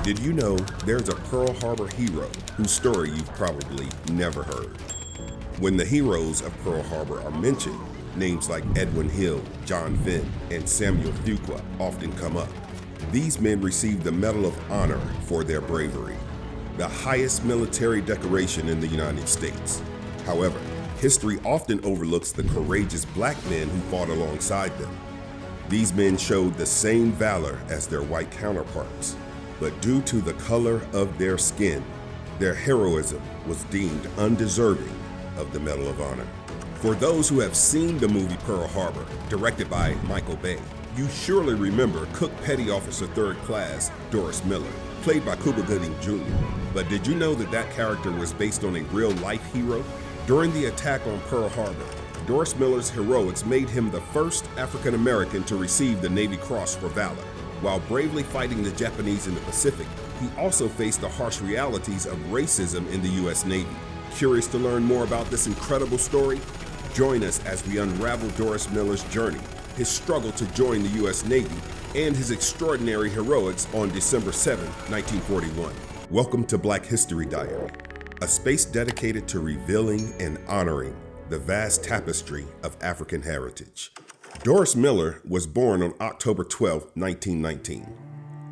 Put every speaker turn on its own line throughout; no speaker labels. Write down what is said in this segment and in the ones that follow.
Did you know there's a Pearl Harbor hero whose story you've probably never heard? When the heroes of Pearl Harbor are mentioned, names like Edwin Hill, John Finn, and Samuel Fuqua often come up. These men received the Medal of Honor for their bravery, the highest military decoration in the United States. However, history often overlooks the courageous black men who fought alongside them. These men showed the same valor as their white counterparts, but due to the color of their skin, their heroism was deemed undeserving of the Medal of Honor. For those who have seen the movie Pearl Harbor, directed by Michael Bay, you surely remember Cook Petty Officer 3rd Class Doris Miller, played by Cuba Gooding Jr. But did you know that that character was based on a real-life hero? During the attack on Pearl Harbor, Doris Miller's heroics made him the first African American to receive the Navy Cross for Valor. While bravely fighting the Japanese in the Pacific, he also faced the harsh realities of racism in the U.S. Navy. Curious to learn more about this incredible story? Join us as we unravel Doris Miller's journey, his struggle to join the U.S. Navy, and his extraordinary heroics on December 7, 1941. Welcome to Black History Diary, a space dedicated to revealing and honoring the vast tapestry of African heritage. Doris Miller was born on October 12, 1919,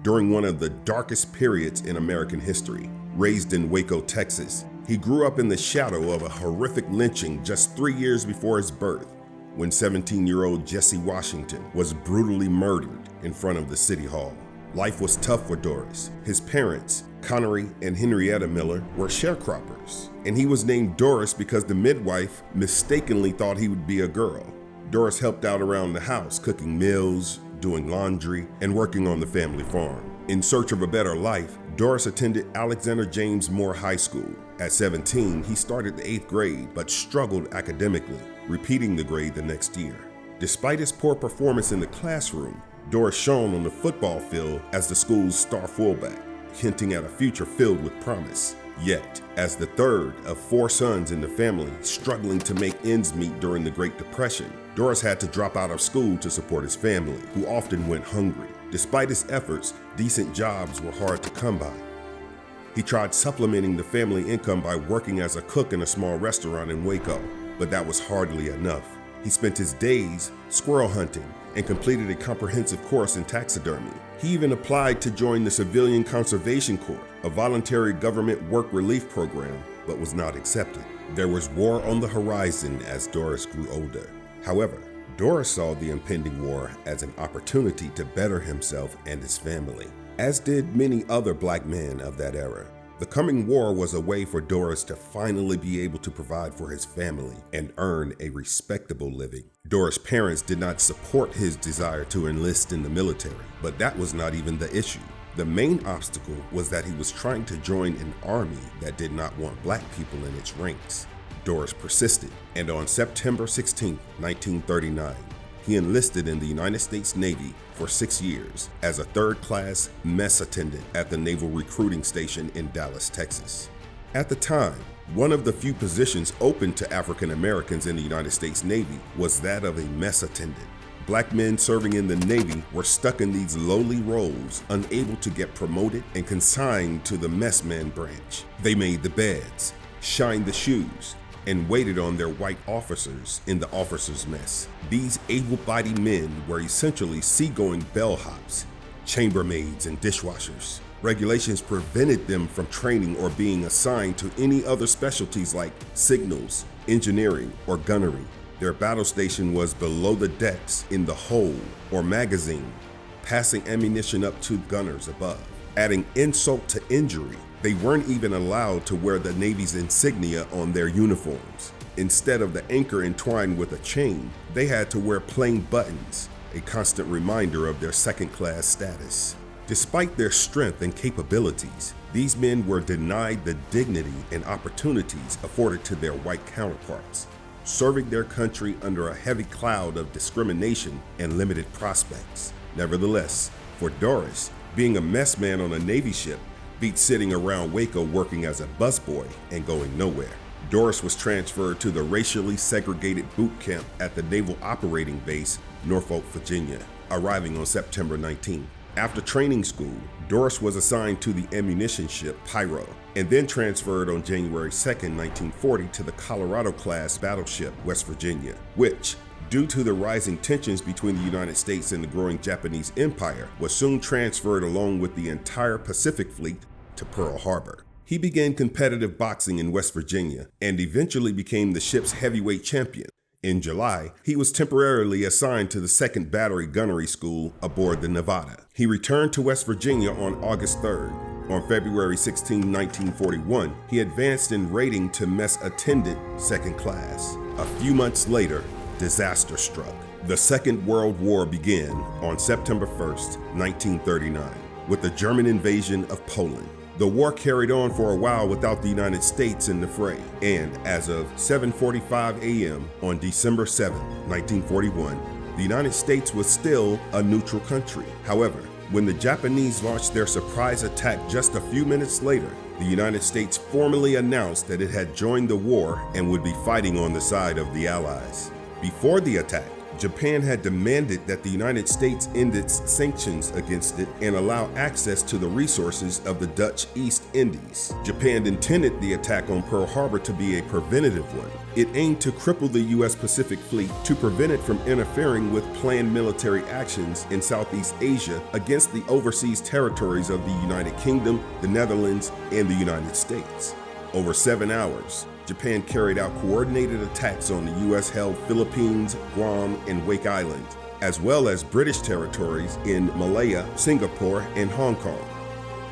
during one of the darkest periods in American history. Raised in Waco, Texas, he grew up in the shadow of a horrific lynching just 3 years before his birth, when 17-year-old Jesse Washington was brutally murdered in front of the City Hall. Life was tough for Doris. His parents, Connery and Henrietta Miller, were sharecroppers, and he was named Doris because the midwife mistakenly thought he would be a girl. Doris helped out around the house, cooking meals, doing laundry, and working on the family farm. In search of a better life, Doris attended Alexander James Moore High School. At 17, he started the 8th grade, but struggled academically, repeating the grade the next year. Despite his poor performance in the classroom, Doris shone on the football field as the school's star fullback, hinting at a future filled with promise. Yet, as the third of 4 sons in the family struggling to make ends meet during the Great Depression, Doris had to drop out of school to support his family, who often went hungry. Despite his efforts, decent jobs were hard to come by. He tried supplementing the family income by working as a cook in a small restaurant in Waco, but that was hardly enough. He spent his days squirrel hunting and completed a comprehensive course in taxidermy. He even applied to join the Civilian Conservation Corps, a voluntary government work relief program, but was not accepted. There was war on the horizon as Doris grew older. However, Doris saw the impending war as an opportunity to better himself and his family, as did many other black men of that era. The coming war was a way for Doris to finally be able to provide for his family and earn a respectable living. Doris' parents did not support his desire to enlist in the military, but that was not even the issue. The main obstacle was that he was trying to join an army that did not want black people in its ranks. Doris persisted, and on September 16, 1939, he enlisted in the United States Navy for 6 years as a 3rd-class mess attendant at the Naval Recruiting Station in Dallas, Texas. At the time, one of the few positions open to African Americans in the United States Navy was that of a mess attendant. Black men serving in the Navy were stuck in these lowly roles, unable to get promoted and consigned to the messman branch. They made the beds, shined the shoes, and waited on their white officers in the officers' mess. These able-bodied men were essentially seagoing bellhops, chambermaids, and dishwashers. Regulations prevented them from training or being assigned to any other specialties like signals, engineering, or gunnery. Their battle station was below the decks in the hold or magazine, passing ammunition up to gunners above. Adding insult to injury, they weren't even allowed to wear the Navy's insignia on their uniforms. Instead of the anchor entwined with a chain, they had to wear plain buttons, a constant reminder of their second-class status. Despite their strength and capabilities, these men were denied the dignity and opportunities afforded to their white counterparts, serving their country under a heavy cloud of discrimination and limited prospects. Nevertheless, for Doris, being a messman on a Navy ship beat sitting around Waco working as a busboy and going nowhere. Doris was transferred to the racially segregated boot camp at the Naval Operating Base, Norfolk, Virginia, arriving on September 19. After training school, Doris was assigned to the ammunition ship Pyro, and then transferred on January 2, 1940 to the Colorado-class battleship West Virginia, which, due to the rising tensions between the United States and the growing Japanese Empire, was soon transferred along with the entire Pacific Fleet to Pearl Harbor. He began competitive boxing in West Virginia and eventually became the ship's heavyweight champion. In July, he was temporarily assigned to the 2nd Battery Gunnery School aboard the Nevada. He returned to West Virginia on August 3rd. On February 16, 1941, he advanced in rating to mess attendant 2nd class. A few months later, disaster struck. The Second World War began on September 1st, 1939, with the German invasion of Poland. The war carried on for a while without the United States in the fray, and as of 7:45 a.m. on December 7, 1941, the United States was still a neutral country. However, when the Japanese launched their surprise attack just a few minutes later, the United States formally announced that it had joined the war and would be fighting on the side of the Allies. Before the attack, Japan had demanded that the United States end its sanctions against it and allow access to the resources of the Dutch East Indies. Japan intended the attack on Pearl Harbor to be a preventative one. It aimed to cripple the U.S. Pacific Fleet to prevent it from interfering with planned military actions in Southeast Asia against the overseas territories of the United Kingdom, the Netherlands, and the United States. Over 7 hours, Japan carried out coordinated attacks on the U.S.-held Philippines, Guam, and Wake Island, as well as British territories in Malaya, Singapore, and Hong Kong.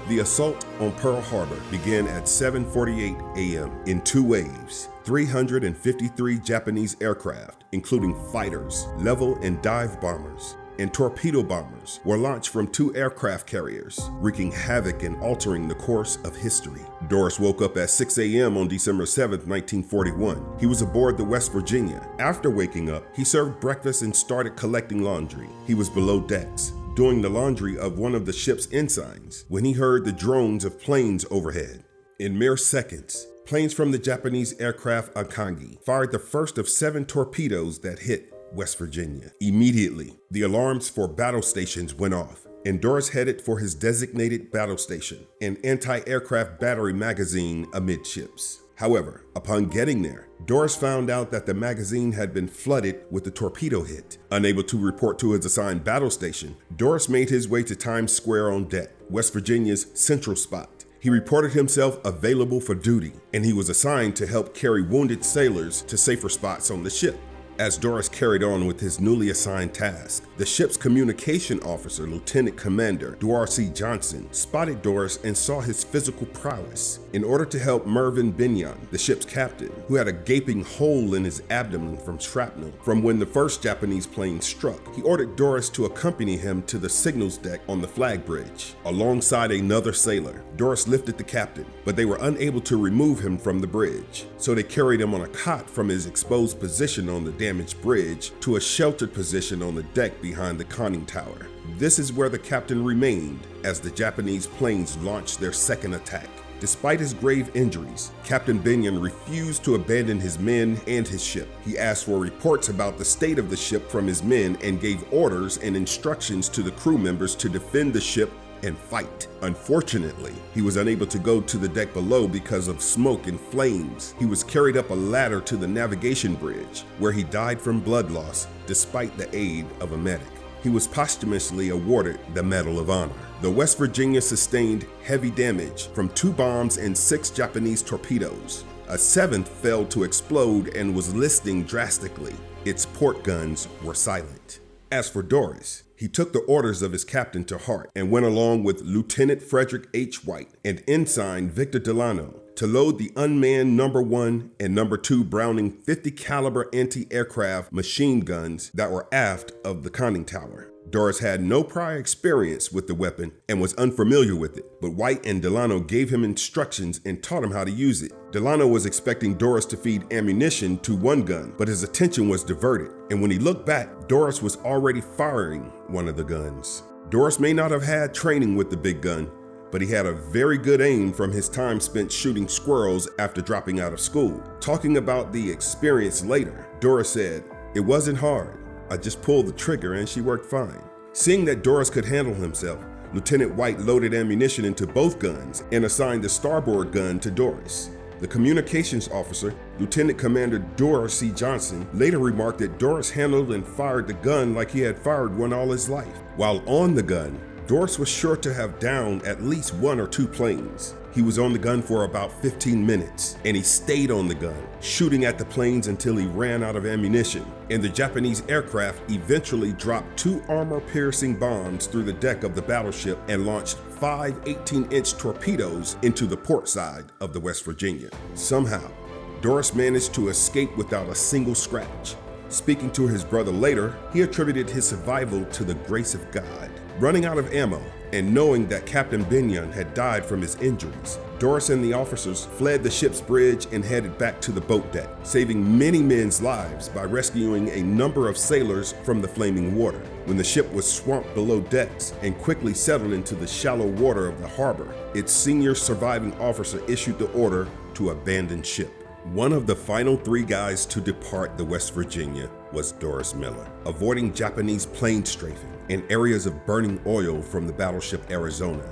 The assault on Pearl Harbor began at 7:48 a.m. in 2 waves. 353 Japanese aircraft, including fighters, level and dive bombers, and torpedo bombers, were launched from 2 aircraft carriers, wreaking havoc and altering the course of history. Doris woke up at 6 a.m. on December 7, 1941. He was aboard the West Virginia. After waking up, he served breakfast and started collecting laundry. He was below decks, doing the laundry of one of the ship's ensigns, when he heard the drones of planes overhead. In mere seconds, planes from the Japanese aircraft Akangi fired the first of 7 torpedoes that hit West Virginia. Immediately, the alarms for battle stations went off, and Doris headed for his designated battle station, an anti-aircraft battery magazine amidships. However, upon getting there, Doris found out that the magazine had been flooded with the torpedo hit. Unable to report to his assigned battle station, Doris made his way to Times Square on deck, West Virginia's central spot. He reported himself available for duty, and he was assigned to help carry wounded sailors to safer spots on the ship. As Doris carried on with his newly assigned task, the ship's communication officer, Lieutenant Commander Doris Johnson, spotted Doris and saw his physical prowess. In order to help Mervyn Binyon, the ship's captain, who had a gaping hole in his abdomen from shrapnel from when the first Japanese plane struck, he ordered Doris to accompany him to the signals deck on the flag bridge. Alongside another sailor, Doris lifted the captain, but they were unable to remove him from the bridge, so they carried him on a cot from his exposed position on the damaged bridge to a sheltered position on the deck behind the conning tower. This is where the captain remained as the Japanese planes launched their second attack. Despite his grave injuries, Captain Binyon refused to abandon his men and his ship. He asked for reports about the state of the ship from his men and gave orders and instructions to the crew members to defend the ship and fight. Unfortunately, he was unable to go to the deck below because of smoke and flames. He was carried up a ladder to the navigation bridge, where he died from blood loss despite the aid of a medic. He was posthumously awarded the Medal of Honor. The West Virginia sustained heavy damage from 2 bombs and 6 Japanese torpedoes. A 7th failed to explode and was listing drastically. Its port guns were silent. As for Doris, he took the orders of his captain to heart and went along with Lieutenant Frederick H. White and Ensign Victor Delano to load the unmanned No. 1 and No. 2 Browning 50 caliber anti-aircraft machine guns that were aft of the conning tower. Doris had no prior experience with the weapon and was unfamiliar with it, but White and Delano gave him instructions and taught him how to use it. Delano was expecting Doris to feed ammunition to one gun, but his attention was diverted, and when he looked back, Doris was already firing one of the guns. Doris may not have had training with the big gun, but he had a very good aim from his time spent shooting squirrels after dropping out of school. Talking about the experience later, Doris said, "It wasn't hard. I just pulled the trigger and she worked fine." Seeing that Doris could handle himself, Lieutenant White loaded ammunition into both guns and assigned the starboard gun to Doris. The communications officer, Lieutenant Commander Doris C. Johnson, later remarked that Doris handled and fired the gun like he had fired one all his life. While on the gun, Doris was sure to have downed at least 1 or 2 planes. He was on the gun for about 15 minutes, and he stayed on the gun, shooting at the planes until he ran out of ammunition. And the Japanese aircraft eventually dropped 2 armor-piercing bombs through the deck of the battleship and launched 5 18-inch torpedoes into the port side of the West Virginia. Somehow, Doris managed to escape without a single scratch. Speaking to his brother later, he attributed his survival to the grace of God. Running out of ammo and knowing that Captain Benyon had died from his injuries, Doris and the officers fled the ship's bridge and headed back to the boat deck, saving many men's lives by rescuing a number of sailors from the flaming water. When the ship was swamped below decks and quickly settled into the shallow water of the harbor, its senior surviving officer issued the order to abandon ship. One of the final 3 guys to depart the West Virginia was Doris Miller, avoiding Japanese plane strafing and areas of burning oil from the battleship Arizona.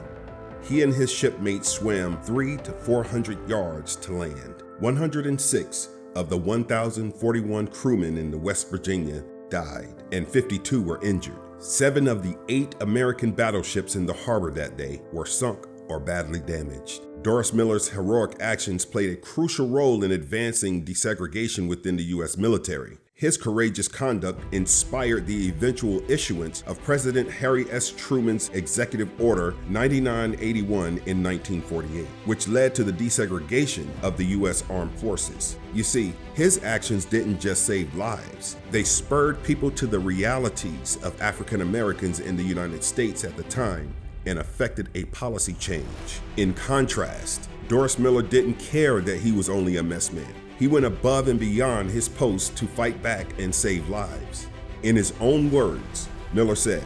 He and his shipmates swam 300 to 400 yards to land. 106 of the 1,041 crewmen in the West Virginia died, and 52 were injured. 7 of the 8 American battleships in the harbor that day were sunk or badly damaged. Doris Miller's heroic actions played a crucial role in advancing desegregation within the U.S. military. His courageous conduct inspired the eventual issuance of President Harry S. Truman's Executive Order 9981 in 1948, which led to the desegregation of the U.S. Armed Forces. You see, his actions didn't just save lives, they spurred people to the realities of African Americans in the United States at the time and affected a policy change. In contrast, Doris Miller didn't care that he was only a messman. He went above and beyond his post to fight back and save lives. In his own words, Miller said,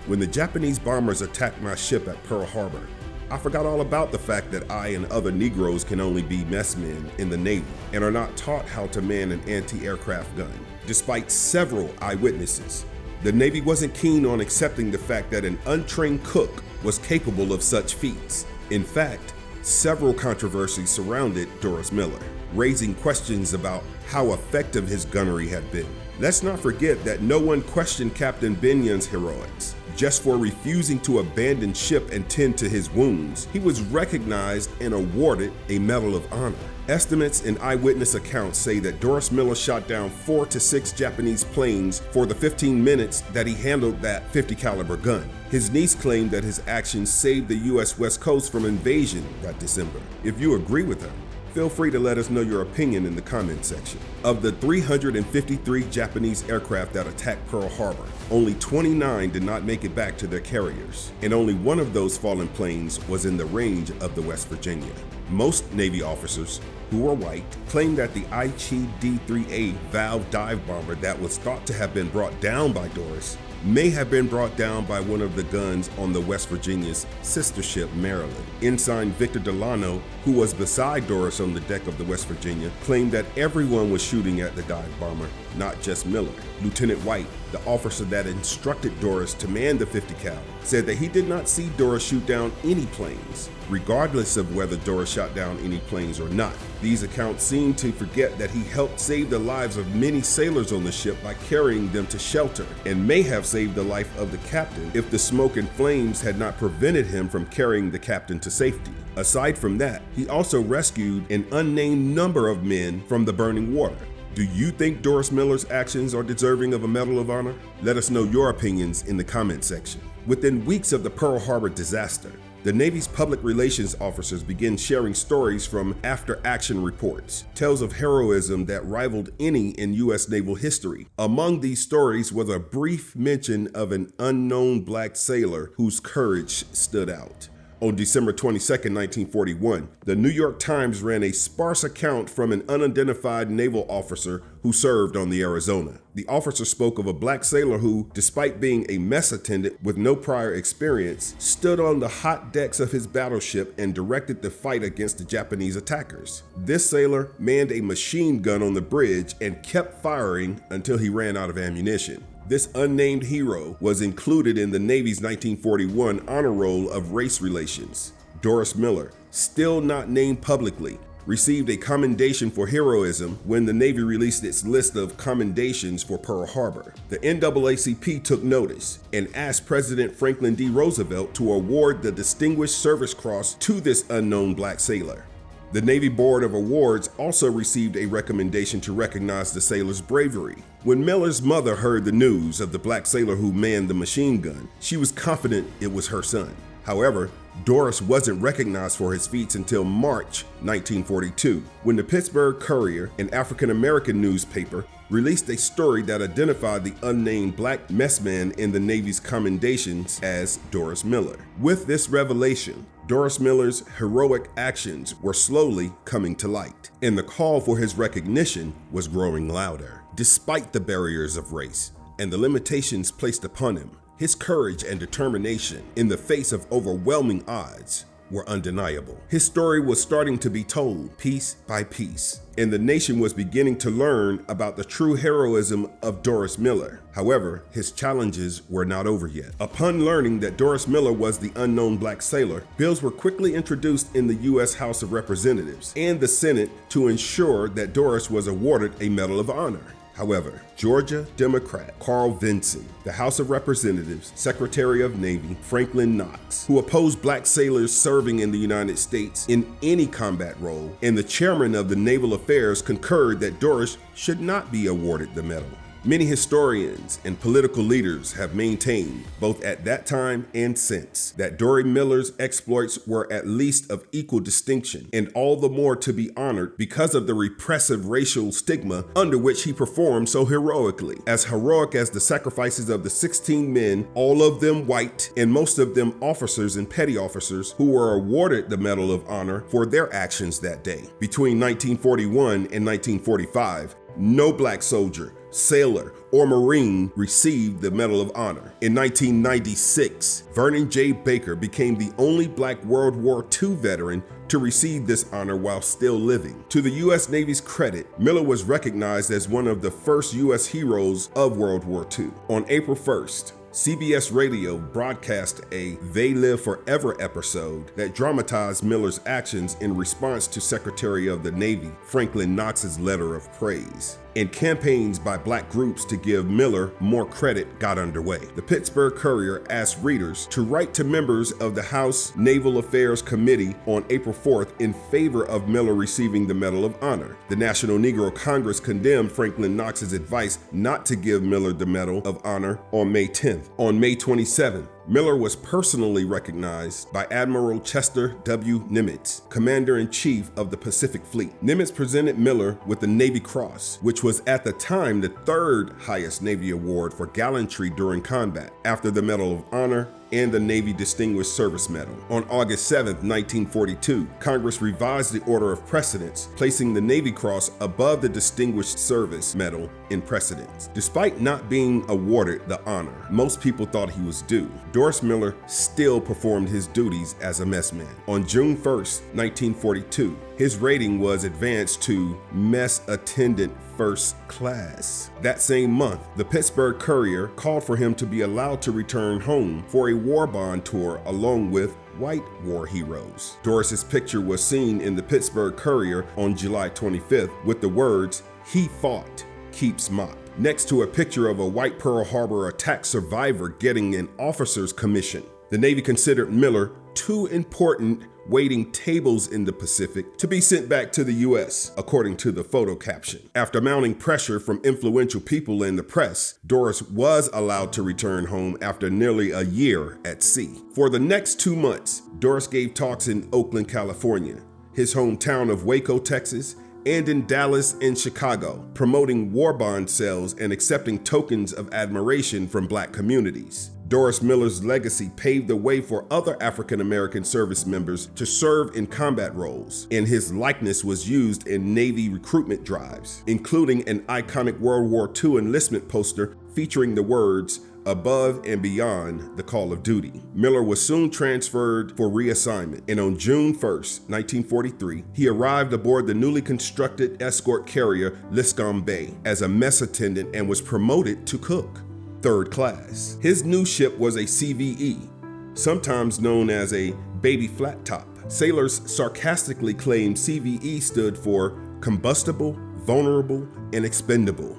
"When the Japanese bombers attacked my ship at Pearl Harbor, I forgot all about the fact that I and other Negroes can only be messmen in the Navy and are not taught how to man an anti-aircraft gun." Despite several eyewitnesses, the Navy wasn't keen on accepting the fact that an untrained cook was capable of such feats. In fact, several controversies surrounded Doris Miller, raising questions about how effective his gunnery had been. Let's not forget that no one questioned Captain Benyon's heroics. Just for refusing to abandon ship and tend to his wounds, he was recognized and awarded a Medal of Honor. Estimates and eyewitness accounts say that Doris Miller shot down 4 to 6 Japanese planes for the 15 minutes that he handled that .50 caliber gun. His niece claimed that his actions saved the U.S. West Coast from invasion that December. If you agree with her, feel free to let us know your opinion in the comment section. Of the 353 Japanese aircraft that attacked Pearl Harbor, only 29 did not make it back to their carriers, and only one of those fallen planes was in the range of the West Virginia. Most Navy officers, who were white, claimed that the Aichi D-3A Valve dive bomber that was thought to have been brought down by Doris may have been brought down by one of the guns on the West Virginia's sister ship, Maryland. Ensign Victor Delano, who was beside Doris on the deck of the West Virginia, claimed that everyone was shooting at the dive bomber, not just Miller. Lieutenant White, the officer that instructed Doris to man the .50 cal, said that he did not see Doris shoot down any planes, regardless of whether Doris shot down any planes or not. These accounts seem to forget that he helped save the lives of many sailors on the ship by carrying them to shelter, and may have saved the life of the captain if the smoke and flames had not prevented him from carrying the captain to safety. Aside from that, he also rescued an unnamed number of men from the burning water. Do you think Doris Miller's actions are deserving of a Medal of Honor? Let us know your opinions in the comment section. Within weeks of the Pearl Harbor disaster, the Navy's public relations officers began sharing stories from after-action reports, tales of heroism that rivaled any in U.S. naval history. Among these stories was a brief mention of an unknown black sailor whose courage stood out. On December 22, 1941, the New York Times ran a sparse account from an unidentified naval officer who served on the Arizona. The officer spoke of a black sailor who, despite being a mess attendant with no prior experience, stood on the hot decks of his battleship and directed the fight against the Japanese attackers. This sailor manned a machine gun on the bridge and kept firing until he ran out of ammunition. This unnamed hero was included in the Navy's 1941 Honor Roll of Race Relations. Doris Miller, still not named publicly, received a commendation for heroism when the Navy released its list of commendations for Pearl Harbor. The NAACP took notice and asked President Franklin D. Roosevelt to award the Distinguished Service Cross to this unknown black sailor. The Navy Board of Awards also received a recommendation to recognize the sailor's bravery. When Miller's mother heard the news of the black sailor who manned the machine gun, she was confident it was her son. However, Doris wasn't recognized for his feats until March 1942, when the Pittsburgh Courier, an African-American newspaper, released a story that identified the unnamed black messman in the Navy's commendations as Doris Miller. With this revelation, Doris Miller's heroic actions were slowly coming to light, and the call for his recognition was growing louder. Despite the barriers of race and the limitations placed upon him, his courage and determination in the face of overwhelming odds were undeniable. His story was starting to be told piece by piece, and the nation was beginning to learn about the true heroism of Doris Miller. However, his challenges were not over yet. Upon learning that Doris Miller was the unknown black sailor, bills were quickly introduced in the U.S. House of Representatives and the Senate to ensure that Doris was awarded a Medal of Honor. However, Georgia Democrat Carl Vinson, the House of Representatives, Secretary of Navy Franklin Knox, who opposed black sailors serving in the United States in any combat role, and the chairman of the Naval Affairs concurred that Doris should not be awarded the medal. Many historians and political leaders have maintained, both at that time and since, that Doris Miller's exploits were at least of equal distinction, and all the more to be honored because of the repressive racial stigma under which he performed so heroically. As heroic as the sacrifices of the 16 men, all of them white, and most of them officers and petty officers, who were awarded the Medal of Honor for their actions that day. Between 1941 and 1945, no black soldier, sailor, or Marine received the Medal of Honor. In 1996, Vernon J. Baker became the only black World War II veteran to receive this honor while still living. To the U.S. Navy's credit, Miller was recognized as one of the first U.S. heroes of World War II. On April 1st, CBS Radio broadcast a They Live Forever episode that dramatized Miller's actions in response to Secretary of the Navy Franklin Knox's letter of praise. And campaigns by black groups to give Miller more credit got underway. The Pittsburgh Courier asked readers to write to members of the House Naval Affairs Committee on April 4th in favor of Miller receiving the Medal of Honor. The National Negro Congress condemned Franklin Knox's advice not to give Miller the Medal of Honor on May 10th. On May 27th, Miller was personally recognized by Admiral Chester W. Nimitz, Commander-in-Chief of the Pacific Fleet. Nimitz presented Miller with the Navy Cross, which was at the time the third highest Navy award for gallantry during combat, after the Medal of Honor and the Navy Distinguished Service Medal. On August 7, 1942, Congress revised the order of precedence, placing the Navy Cross above the Distinguished Service Medal in precedence. Despite not being awarded the honor most people thought he was due, Doris Miller still performed his duties as a messman. On June 1, 1942, his rating was advanced to Mess Attendant First Class. That same month, the Pittsburgh Courier called for him to be allowed to return home for a war bond tour along with white war heroes. Doris's picture was seen in the Pittsburgh Courier on July 25th with the words, "He fought, keeps mop," next to a picture of a white Pearl Harbor attack survivor getting an officer's commission. The Navy considered Miller too important waiting tables in the Pacific to be sent back to the U.S., according to the photo caption. After mounting pressure from influential people in the press, Doris was allowed to return home after nearly a year at sea. For the next 2 months, Doris gave talks in Oakland, California, his hometown of Waco, Texas, and in Dallas and Chicago, promoting war bond sales and accepting tokens of admiration from black communities. Doris Miller's legacy paved the way for other African-American service members to serve in combat roles, and his likeness was used in Navy recruitment drives, including an iconic World War II enlistment poster featuring the words, "Above and Beyond the Call of Duty." Miller was soon transferred for reassignment, and on June 1st, 1943, he arrived aboard the newly constructed escort carrier Liscombe Bay as a mess attendant and was promoted to cook. third class. His new ship was a CVE, sometimes known as a baby flat top. Sailors sarcastically claimed CVE stood for combustible, vulnerable, and expendable,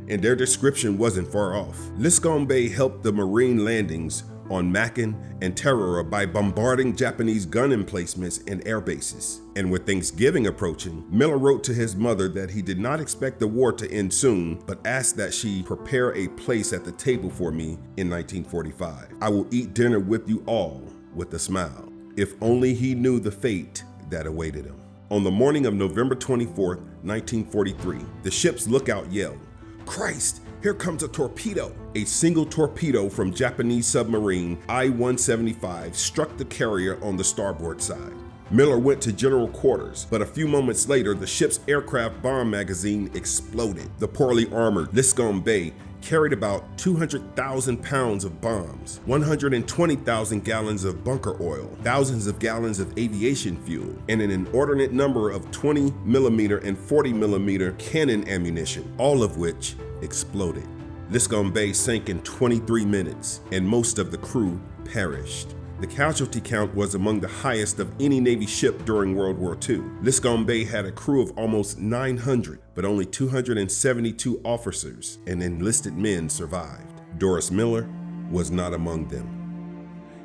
and their description wasn't far off. Liscombe helped the Marine landings on Makin and Tarara by bombarding Japanese gun emplacements and air bases. And with Thanksgiving approaching, Miller wrote to his mother that he did not expect the war to end soon, but asked that she prepare a place at the table for me in 1945. I will eat dinner with you all with a smile. If only he knew the fate that awaited him. On the morning of November 24th, 1943, the ship's lookout yelled, "Christ, here comes a torpedo!" A single torpedo from Japanese submarine I-175 struck the carrier on the starboard side. Miller went to general quarters, but a few moments later, the ship's aircraft bomb magazine exploded. The poorly armored Liscombe carried about 200,000 pounds of bombs, 120,000 gallons of bunker oil, thousands of gallons of aviation fuel, and an inordinate number of 20mm and 40mm cannon ammunition, all of which exploded. Liscombe sank in 23 minutes, and most of the crew perished. The casualty count was among the highest of any Navy ship during World War II. Liscombe had a crew of almost 900, but only 272 officers and enlisted men survived. Doris Miller was not among them.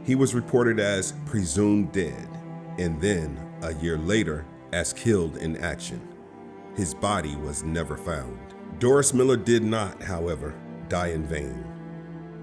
He was reported as presumed dead, and then, a year later, as killed in action. His body was never found. Doris Miller did not, however, die in vain.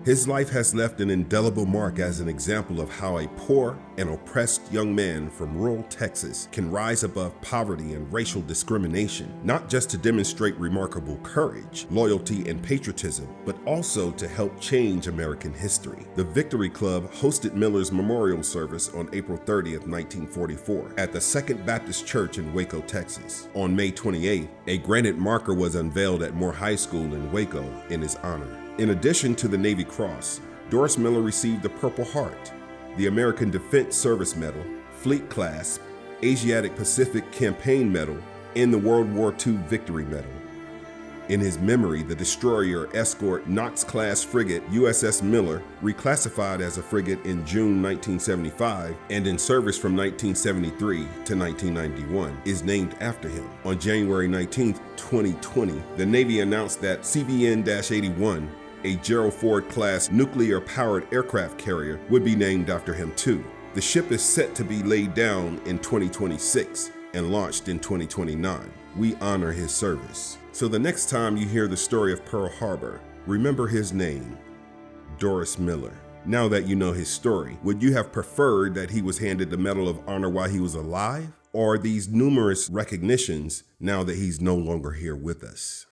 His life has left an indelible mark as an example of how a poor and oppressed young man from rural Texas can rise above poverty and racial discrimination, not just to demonstrate remarkable courage, loyalty, and patriotism, but also to help change American history. The Victory Club hosted Miller's memorial service on April 30th, 1944, at the Second Baptist Church in Waco, Texas. On May 28th, a granite marker was unveiled at Moore High School in Waco in his honor. In addition to the Navy Cross, Doris Miller received the Purple Heart, the American Defense Service Medal, Fleet Clasp, Asiatic Pacific Campaign Medal, and the World War II Victory Medal. In his memory, the destroyer escort Knox-class frigate USS Miller, reclassified as a frigate in June 1975 and in service from 1973 to 1991, is named after him. On January 19, 2020, the Navy announced that CVN-81, a Gerald Ford-class nuclear-powered aircraft carrier, would be named after him too. The ship is set to be laid down in 2026 and launched in 2029. We honor his service. So the next time you hear the story of Pearl Harbor, remember his name, Doris Miller. Now that you know his story, would you have preferred that he was handed the Medal of Honor while he was alive? Or these numerous recognitions now that he's no longer here with us?